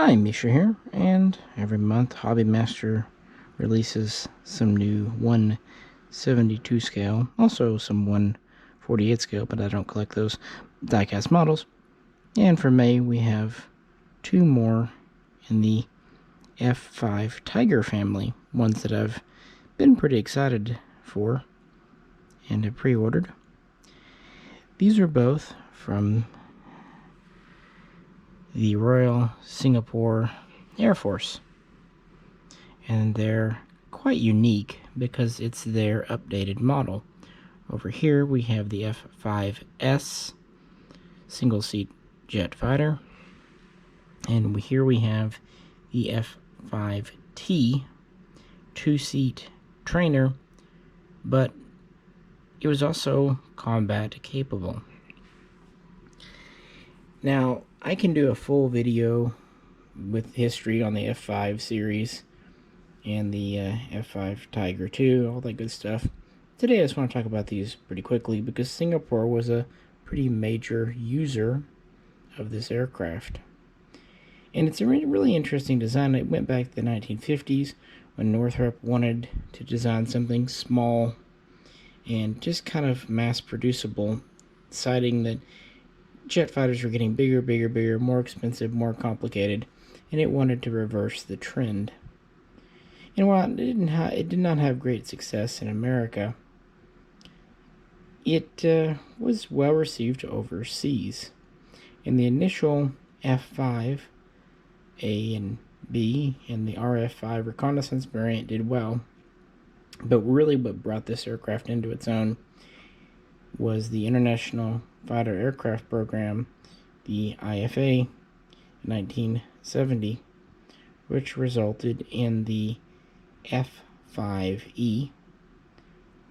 Hi, Misha here, and every month Hobby Master releases some new 1/72 scale, also some 1/48 scale, but I don't collect those diecast models. And for May, we have two more in the F-5 Tiger family, ones that I've been pretty excited for and have pre-ordered. These are both from the Royal Singapore Air Force, and they're quite unique because it's their updated model. Over here we have the F-5S single-seat jet fighter, and here we have the F-5T two-seat trainer, but it was also combat capable. Now, I can do a full video with history on the F5 series and the F5 Tiger 2, all that good stuff. Today I just want to talk about these pretty quickly because Singapore was a pretty major user of this aircraft. And it's a really interesting design. It went back to the 1950s when Northrop wanted to design something small and just kind of mass producible, citing that jet fighters were getting bigger, more expensive, more complicated, and it wanted to reverse the trend. And while it did not have great success in America, it was well received overseas. In the initial F5A and B and the RF5 reconnaissance variant did well, but really what brought this aircraft into its own was the International Fighter Aircraft Program, the IFA, in 1970, which resulted in the F-5E,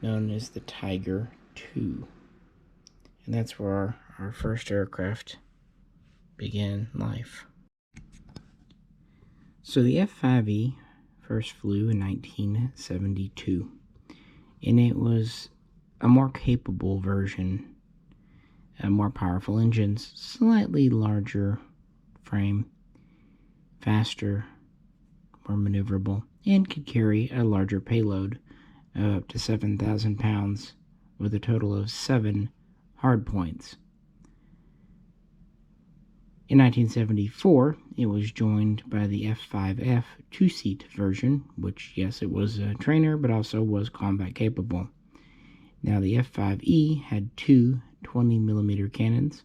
known as the Tiger II. And that's where our first aircraft began life. So the F-5E first flew in 1972, and it was a more capable version, more powerful engines, slightly larger frame, faster, more maneuverable, and could carry a larger payload of up to 7,000 pounds with a total of 7 hardpoints. In 1974, it was joined by the F-5F two-seat version, which, yes, it was a trainer, but also was combat capable. Now, the F-5E had two 20mm cannons.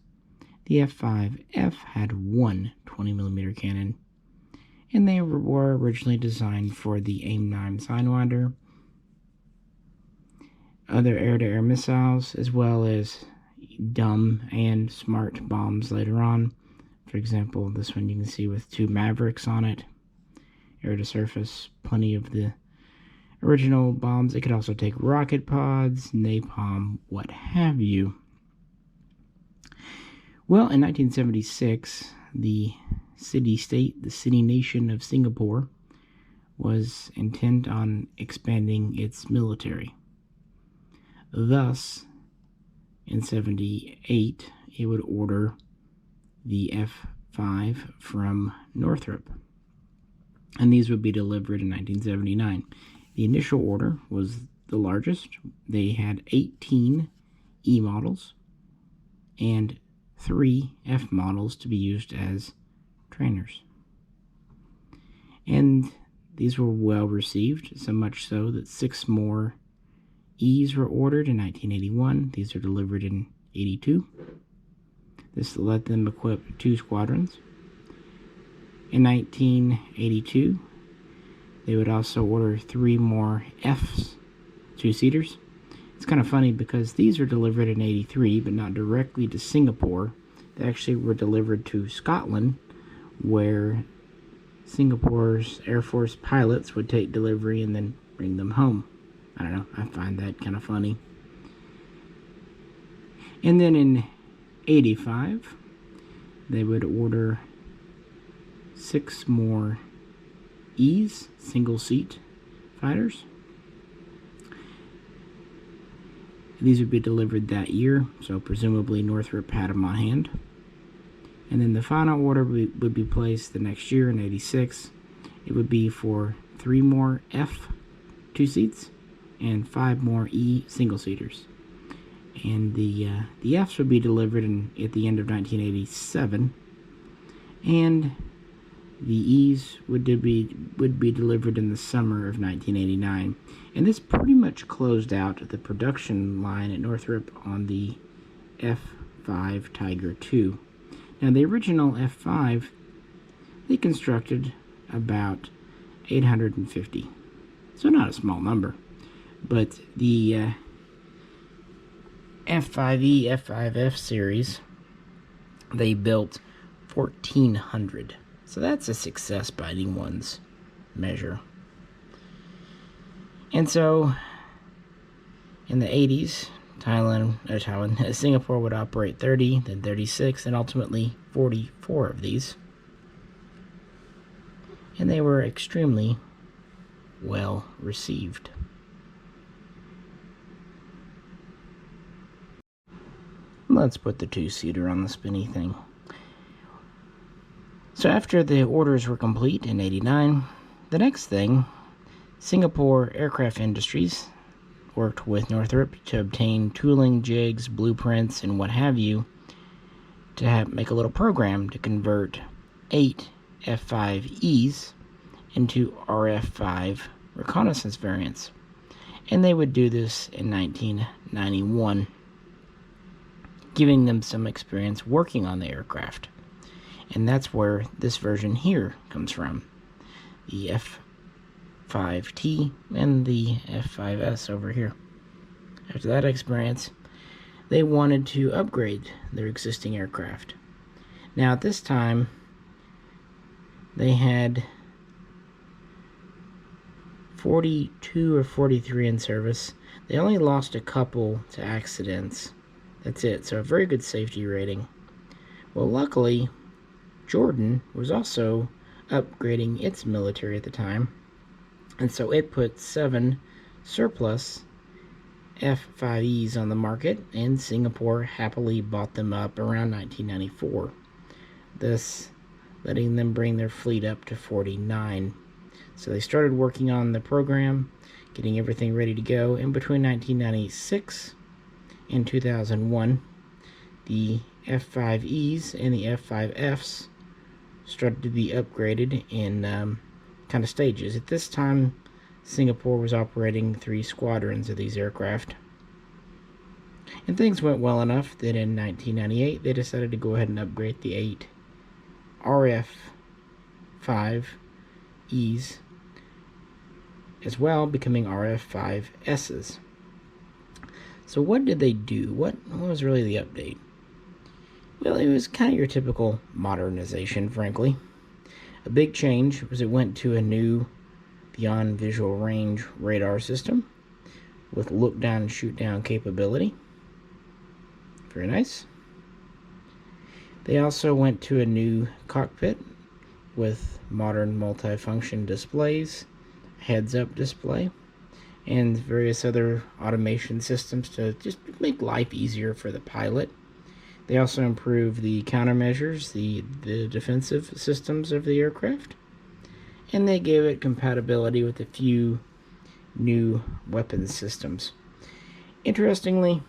The F-5F had one 20mm cannon, and they were originally designed for the AIM-9 Sidewinder, other air-to-air missiles, as well as dumb and smart bombs later on. For example, this one you can see with two Mavericks on it, air-to-surface, plenty of the original bombs. It could also take rocket pods, napalm, what have you. Well, in 1976, the city-nation of Singapore was intent on expanding its military. Thus, in 78, it would order the F-5 from Northrop, and these would be delivered in 1979. The initial order was the largest. They had 18 E models and 3 F models to be used as trainers. And these were well received, so much so that 6 more E's were ordered in 1981. These are delivered in 82. This let them equip 2 squadrons. In 1982, they would also order 3 more F's, 2-seaters. It's kind of funny because these were delivered in 83, but not directly to Singapore. They actually were delivered to Scotland, where Singapore's Air Force pilots would take delivery and then bring them home. I don't know, I find that kind of funny. And then in 85, they would order 6 more E's, single-seat fighters. These would be delivered that year, so presumably Northrop had them on hand. And then the final order would be placed the next year in 86. It would be for 3 more F 2-seats and 5 more E single-seaters. And the Fs would be delivered at the end of 1987, and the E's would be delivered in the summer of 1989. And this pretty much closed out the production line at Northrop on the F-5 Tiger II. Now, the original F-5, they constructed about 850, so not a small number. But the F-5E, F-5F series, they built 1,400. So that's a success by anyone's measure. And so, in the 80s, Singapore would operate 30, then 36, and ultimately 44 of these. And they were extremely well received. Let's put the 2-seater on the spinny thing. So after the orders were complete in 89, the next thing, Singapore Aircraft Industries worked with Northrop to obtain tooling, jigs, blueprints, and what have you to make a little program to convert 8 F-5Es into RF-5 reconnaissance variants. And they would do this in 1991, giving them some experience working on the aircraft. And that's where this version here comes from. The F-5T and the F-5S over here. After that experience, they wanted to upgrade their existing aircraft. Now at this time, they had 42 or 43 in service. They only lost a couple to accidents. That's it, so a very good safety rating. Well, luckily, Jordan was also upgrading its military at the time, and so it put 7 surplus F-5Es on the market, and Singapore happily bought them up around 1994, thus letting them bring their fleet up to 49. So they started working on the program, getting everything ready to go. In between 1996 and 2001, the F-5Es and the F-5Fs started to be upgraded in kind of stages. At this time, Singapore was operating 3 squadrons of these aircraft. And things went well enough that in 1998 they decided to go ahead and upgrade the 8 RF-5Es as well, becoming RF-5Ss. So what did they do? What was really the update? Well, it was kind of your typical modernization, frankly. A big change was it went to a new beyond visual range radar system with look down and shoot down capability. Very nice. They also went to a new cockpit with modern multifunction displays, heads-up display, and various other automation systems to just make life easier for the pilot. They also improved the countermeasures, the defensive systems of the aircraft, and they gave it compatibility with a few new weapons systems. Interestingly,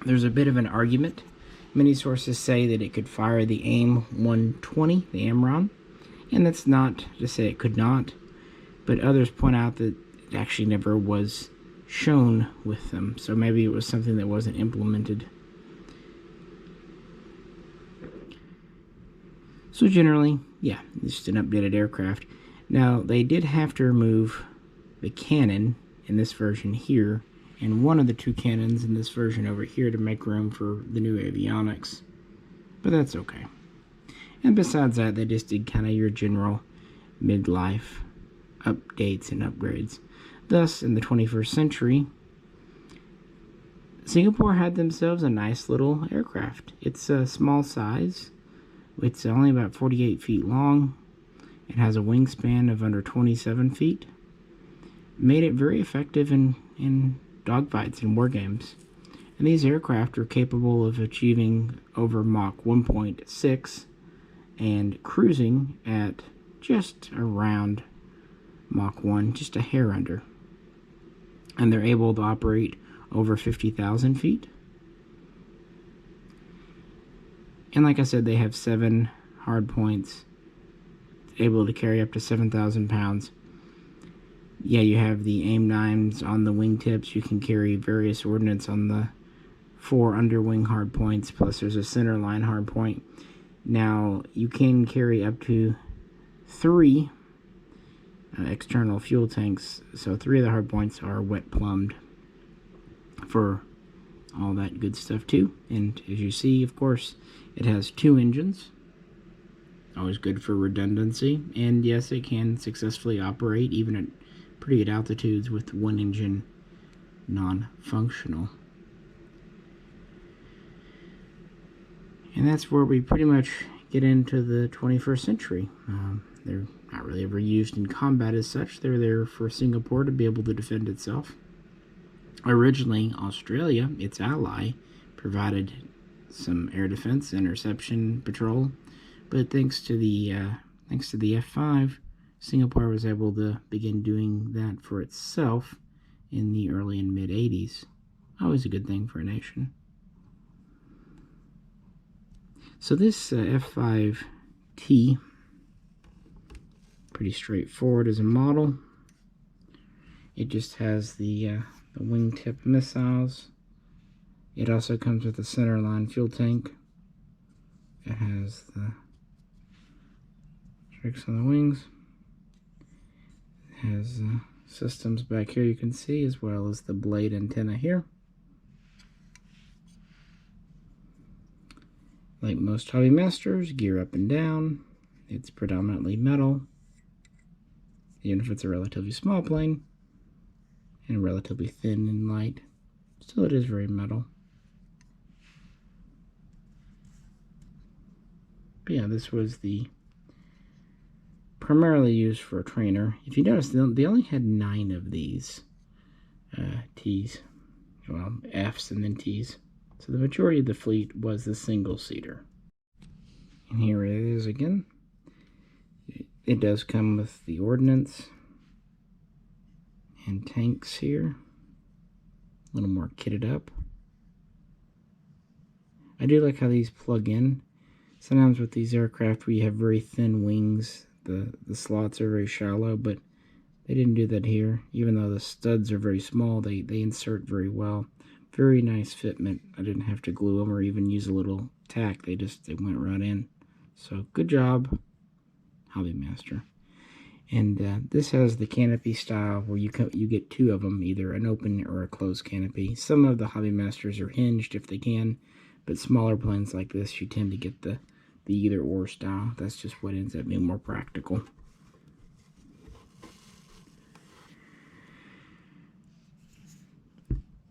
there's a bit of an argument. Many sources say that it could fire the AIM-120, the AMRAAM, and that's not to say it could not, but others point out that it actually never was shown with them, so maybe it was something that wasn't implemented. So generally, yeah, it's just an updated aircraft. Now, they did have to remove the cannon in this version here, and one of the 2 cannons in this version over here to make room for the new avionics. But that's okay. And besides that, they just did kind of your general midlife updates and upgrades. Thus, in the 21st century, Singapore had themselves a nice little aircraft. It's a small size. It's only about 48 feet long. It has a wingspan of under 27 feet. Made it very effective in dogfights and war games. And these aircraft are capable of achieving over Mach 1.6 and cruising at just around Mach 1, just a hair under. And they're able to operate over 50,000 feet. And like I said, they have 7 hard points, able to carry up to 7,000 pounds. Yeah, you have the AIM-9s on the wingtips. You can carry various ordnance on the 4 underwing hard points, plus there's a centerline hard point. Now, you can carry up to 3 external fuel tanks, so 3 of the hard points are wet plumbed for all that good stuff too. And as you see, of course, it has 2 engines, always good for redundancy. And yes, it can successfully operate even at pretty good altitudes with 1 engine non-functional. And that's where we pretty much get into the 21st century. They're not really ever used in combat as such. They're there for Singapore to be able to defend itself. Originally, Australia, its ally, provided some air defense, interception, patrol, but thanks to the F-5, Singapore was able to begin doing that for itself in the early and mid-80s. Always a good thing for a nation. So this F-5T, pretty straightforward as a model. It just has the wingtip missiles. It also comes with a centerline fuel tank. It has the tricks on the wings. It has systems back here you can see, as well as the blade antenna here. Like most Hobby Masters, gear up and down. It's predominantly metal, even if it's a relatively small plane and relatively thin and light. Still, it is very metal. But yeah, this was primarily used for a trainer. If you notice, they only had 9 of these T's. Well, F's and then T's. So the majority of the fleet was the single-seater. And here it is again. It does come with the ordnance and tanks here. A little more kitted up. I do like how these plug in. Sometimes with these aircraft we have very thin wings. The slots are very shallow, but they didn't do that here. Even though the studs are very small, they insert very well. Very nice fitment. I didn't have to glue them or even use a little tack. They went right in. So good job, Hobby Master. And this has the canopy style where you get 2 of them, either an open or a closed canopy. Some of the Hobby Masters are hinged if they can, but smaller planes like this, you tend to get the either or style. That's just what ends up being more practical.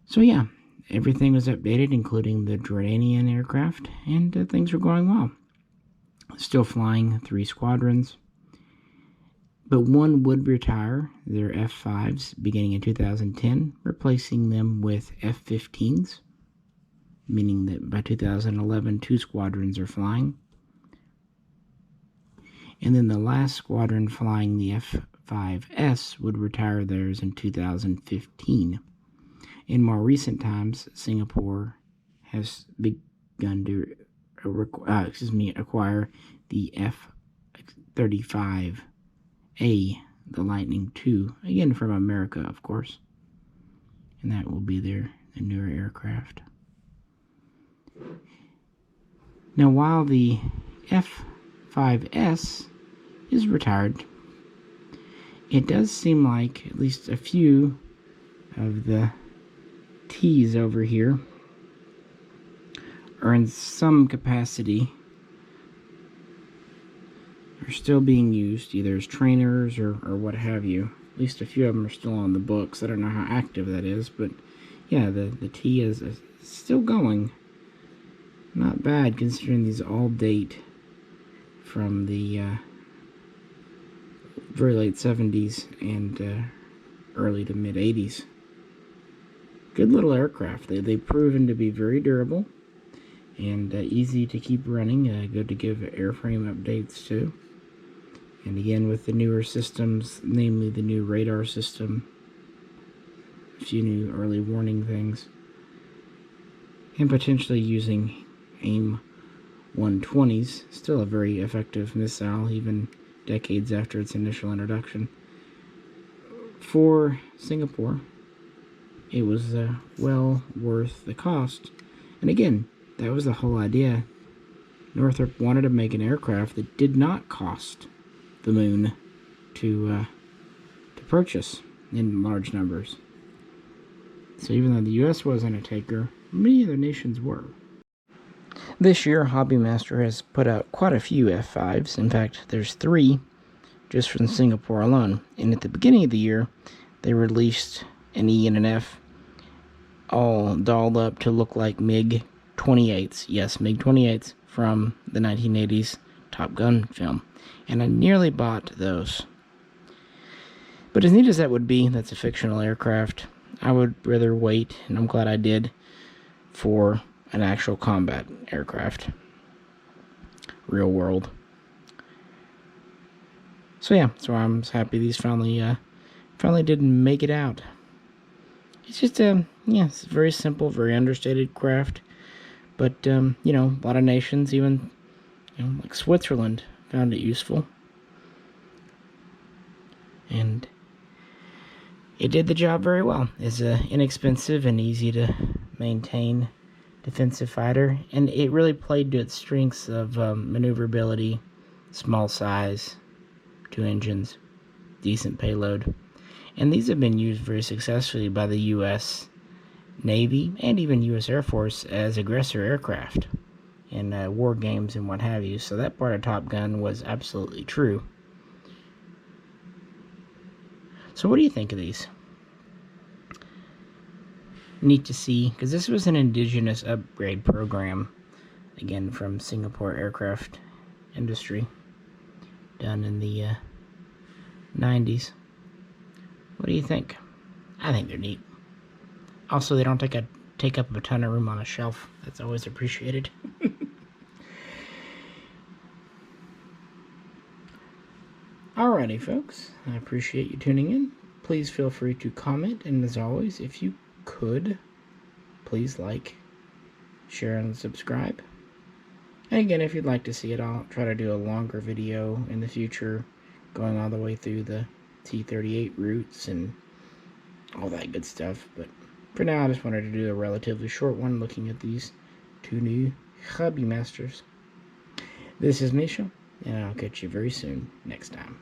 So yeah, everything was updated, including the Jordanian aircraft, and things were going well. Still flying 3 squadrons, but 1 would retire their F-5s beginning in 2010, replacing them with F-15s, meaning that by 2011, 2 squadrons are flying. And then the last squadron flying the F-5S would retire theirs in 2015. In more recent times, Singapore has begun to acquire the F-35A, the Lightning II, again from America, of course. And that will be their newer aircraft. Now, while the F-5S is retired, it does seem like at least a few of the T's over here are in some capacity are still being used, either as trainers or what have you. At least a few of them are still on the books. I don't know how active that is, but yeah, the T is still going. Not bad considering these all date from the very late 70s and early to mid 80s. good little aircraft. They've proven to be very durable and easy to keep running. Good to give airframe updates to. And again, with the newer systems, namely the new radar system, a few new early warning things, and potentially using AIM 120s, still a very effective missile, even decades after its initial introduction. For Singapore, it was well worth the cost. And again, that was the whole idea. Northrop wanted to make an aircraft that did not cost the moon to purchase in large numbers. So even though the U.S. wasn't a taker, many other nations were. This year, Hobbymaster has put out quite a few F-5s. In fact, there's 3 just from Singapore alone. And at the beginning of the year, they released an E and an F, all dolled up to look like MiG-28s. Yes, MiG-28s from the 1980s Top Gun film. And I nearly bought those. But as neat as that would be, that's a fictional aircraft. I would rather wait, and I'm glad I did, for an actual combat aircraft. Real world. So yeah, so I'm happy these finally didn't make it out. It's just yeah, it's very simple, very understated craft. But you know, a lot of nations, even like Switzerland, found it useful. And it did the job very well. It's inexpensive and easy to maintain defensive fighter, and it really played to its strengths of maneuverability, small size, 2 engines, decent payload. And these have been used very successfully by the U.S. Navy and even U.S. Air Force as aggressor aircraft in war games and what have you. So that part of Top Gun was absolutely true. So what do you think of these? Neat to see, because this was an indigenous upgrade program, again from Singapore aircraft industry, done in the 90s. What do you think? I think they're neat. Also, they don't take up a ton of room on a shelf. That's always appreciated. Alrighty, folks. I appreciate you tuning in. Please feel free to comment, and as always, if you could, please like, share, and subscribe. And again, if you'd like to see it, I'll try to do a longer video in the future, going all the way through the T-38 routes and all that good stuff. But for now, I just wanted to do a relatively short one looking at these 2 new Hobby Masters. This is Misha, and I'll catch you very soon next time.